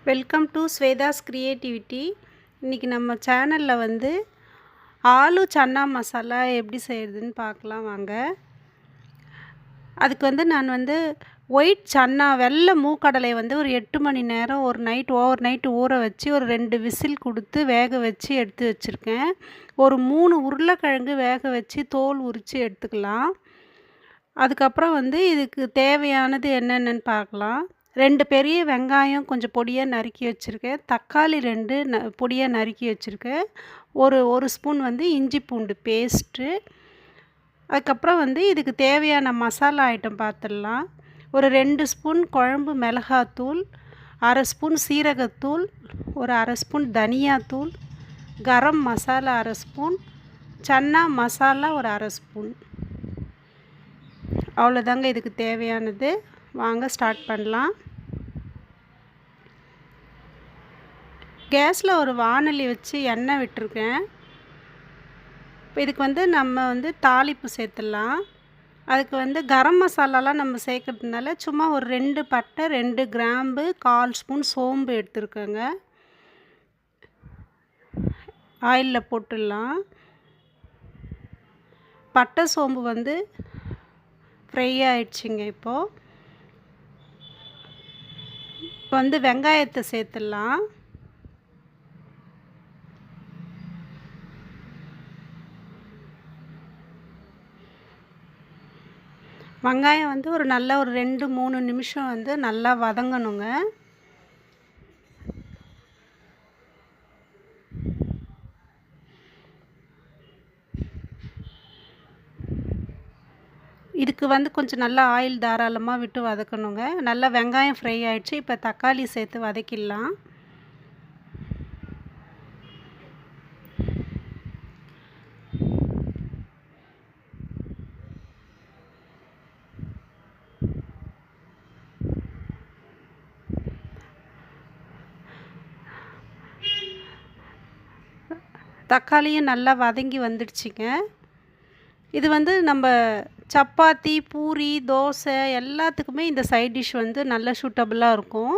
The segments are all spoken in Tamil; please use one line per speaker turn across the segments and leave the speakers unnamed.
Welcome to Swetha's creativity. இன்றைக்கி நம்ம சேனலில் வந்து ஆலு சன்னா மசாலா எப்படி செய்கிறதுன்னு பார்க்கலாம் வாங்க. அதுக்கு வந்து நான் வந்து ஒயிட் சன்னா வெள்ளை மூக்கடலையை வந்து ஒரு 8 மணி நேரம் ஓவர் நைட்டு ஊற வச்சு ஒரு 2 விசில் கொடுத்து வேக வச்சு எடுத்து வச்சுருக்கேன். ஒரு 3 உருளைக்கிழங்கு வேக வச்சு தோல் உரித்து எடுத்துக்கலாம். அதுக்கப்புறம் வந்து இதுக்கு தேவையானது என்னென்னு பார்க்கலாம். 2 பெரிய வெங்காயம் கொஞ்சம் பொடியாக நறுக்கி வச்சுருக்கேன். தக்காளி 2 பொடியாக நறுக்கி வச்சுருக்கேன். ஒரு ஸ்பூன் வந்து இஞ்சி பூண்டு பேஸ்ட்டு. அதுக்கப்புறம் வந்து இதுக்கு தேவையான மசாலா ஐட்டம் பார்த்துடலாம். ஒரு 2 ஸ்பூன் குழம்பு மிளகாத்தூள், 1/2 ஸ்பூன் சீரகத்தூள், ஒரு 1/2 ஸ்பூன் தனியாத்தூள், கரம் மசாலா 1/2 ஸ்பூன், சன்னா மசாலா ஒரு 1/2 ஸ்பூன். அவ்வளோதாங்க இதுக்கு தேவையானது. வாங்க ஸ்டார்ட் பண்ணலாம். கேஸில் ஒரு வாணலி வச்சு எண்ணெய் விட்டுருக்கேன். இப்போ இதுக்கு வந்து நம்ம வந்து தாளிப்பு சேர்த்துடலாம். அதுக்கு வந்து கரம் மசாலாலாம் நம்ம சேர்க்கறதுனால சும்மா ஒரு 2 பட்டை, 2 கிராம்பு, 1/4 ஸ்பூன் சோம்பு எடுத்துருக்கேங்க. ஆயிலில் போட்டுடலாம். பட்டை சோம்பு வந்து ஃப்ரை ஆயிடுச்சுங்க. இப்போ வந்து வெங்காயத்தை சேர்த்துடலாம். வெங்காயம் வந்து ஒரு 2-3 நிமிஷம் வந்து நல்லா வதங்கணுங்க. இதுக்கு வந்து கொஞ்சம் நல்லா ஆயில் தாராளமாக விட்டு வதக்கணுங்க. நல்லா வெங்காயம் ஃப்ரை ஆகிடுச்சு. இப்போ தக்காளி சேர்த்து வதக்கிடலாம். தக்காளியும் நல்லா வதங்கி வந்துடுச்சுங்க. இது வந்து நம்ம சப்பாத்தி, பூரி, தோசை எல்லாத்துக்குமே இந்த சைட் டிஷ் வந்து நல்ல சூட்டபுளாக இருக்கும்.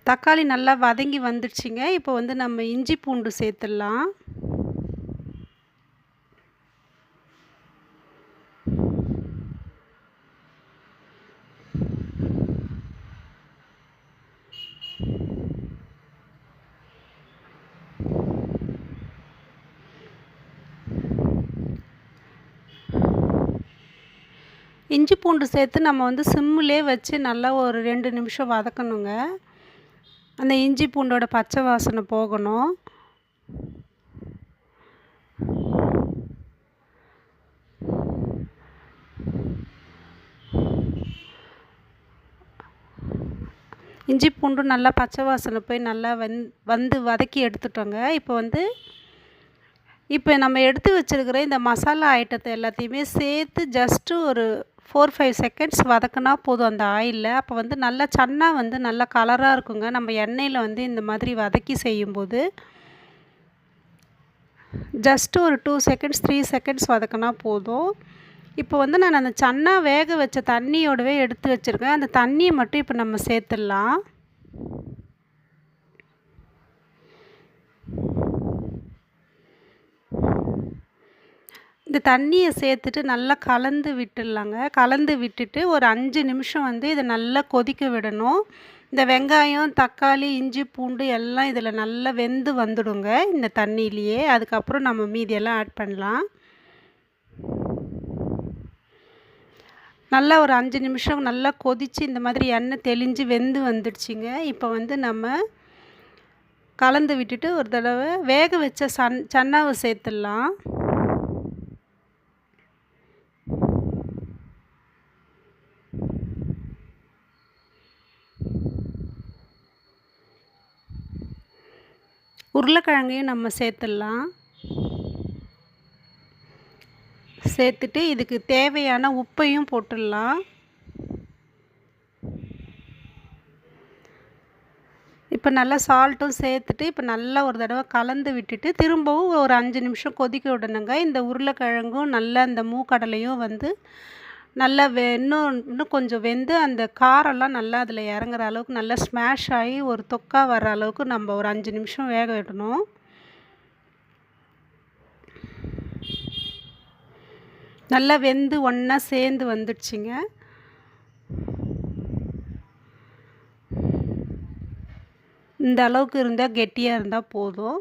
தக்காளி நல்லா வதங்கி வந்துடுச்சுங்க. இப்போ வந்து நம்ம இஞ்சி பூண்டு சேர்த்துடலாம். இஞ்சி பூண்டு சேர்த்து நம்ம வந்து சிம்மிலே வச்சு நல்லா ஒரு 2 நிமிஷம் வதக்கணுங்க. அந்த இஞ்சி பூண்டோட பச்சை வாசனை போகணும். இஞ்சி பூண்டு நல்லா பச்சை வாசனை போய் நல்லா வந்து வதக்கி எடுத்துட்டோங்க. இப்போ நம்ம எடுத்து வச்சுருக்கிற இந்த மசாலா ஐட்டத்தை எல்லாத்தையுமே சேர்த்து ஜஸ்ட்டு ஒரு 4-5 செகண்ட்ஸ் வதக்கினா போதும் அந்த ஆயிலில். அப்போ வந்து நல்லா சன்னா வந்து நல்லா கலராக இருக்குங்க. நம்ம எண்ணெயில் வந்து இந்த மாதிரி வதக்கி செய்யும்போது ஜஸ்ட்டு ஒரு 2 செகண்ட்ஸ் 3 செகண்ட்ஸ் வதக்கினா போதும். இப்போ வந்து நான் அந்த சன்னா வேக வச்ச தண்ணியோடவே எடுத்து வச்சுருக்கேன். அந்த தண்ணியை மட்டும் இப்போ நம்ம சேர்த்துடலாம். இந்த தண்ணியை சேர்த்துட்டு நல்லா கலந்து விட்டுடலாங்க. கலந்து விட்டுட்டு ஒரு 5 நிமிஷம் வந்து இதை நல்லா கொதிக்க விடணும். இந்த வெங்காயம், தக்காளி, இஞ்சி பூண்டு எல்லாம் இதில் நல்லா வெந்து வந்துடுங்க இந்த தண்ணியிலையே. அதுக்கப்புறம் நம்ம மீதியெல்லாம் ஆட் பண்ணலாம். நல்லா ஒரு 5 நிமிஷம் நல்லா கொதித்து இந்த மாதிரி எண்ணெய் தெளிஞ்சு வெந்து வந்துடுச்சிங்க. இப்போ வந்து நம்ம கலந்து விட்டுட்டு ஒரு தடவை வேக வச்ச சன்னாவை சேர்த்துடலாம். உருளைக்கிழங்கையும் நம்ம சேர்த்துடலாம். சேர்த்துட்டு இதுக்கு தேவையான உப்பையும் போட்டுடலாம். இப்போ நல்லா சால்ட்டும் சேர்த்துட்டு இப்போ நல்லா ஒரு தடவை கலந்து விட்டுட்டு திரும்பவும் ஒரு 5 நிமிஷம் கொதிக்க விடணுங்க. இந்த உருளைக்கிழங்கும் நல்லா இந்த மூக்கடலையும் வந்து நல்லா இன்னும் கொஞ்சம் வெந்து அந்த காரம்லாம் நல்லா அதில் இறங்குற அளவுக்கு நல்லா ஸ்மாஷ் ஆகி ஒரு தொக்கா வர அளவுக்கு நம்ம ஒரு 5 நிமிஷம் வேக விடணும். நல்லா வெந்து ஒன்றா சேர்ந்து வந்துடுச்சுங்க. இந்த அளவுக்கு இருந்தால் கெட்டியாக இருந்தால் போதும்.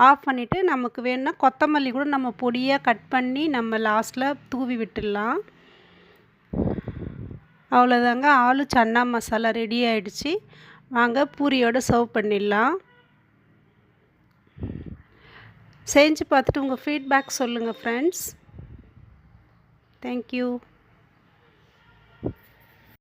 ஆஃப் பண்ணிவிட்டு நமக்கு வேணும்னா கொத்தமல்லி கூட நம்ம பொடியாக கட் பண்ணி நம்ம லாஸ்ட்டில் தூவி விட்டுடலாம். அவ்வளோதாங்க, ஆலு சன்னா மசாலா ரெடி ஆகிடுச்சு. வாங்க பூரியோடு சர்வ் பண்ணிடலாம். செஞ்சு பார்த்துட்டு உங்கள் ஃபீட்பேக் சொல்லுங்கள் ஃப்ரெண்ட்ஸ். தேங்க்யூ.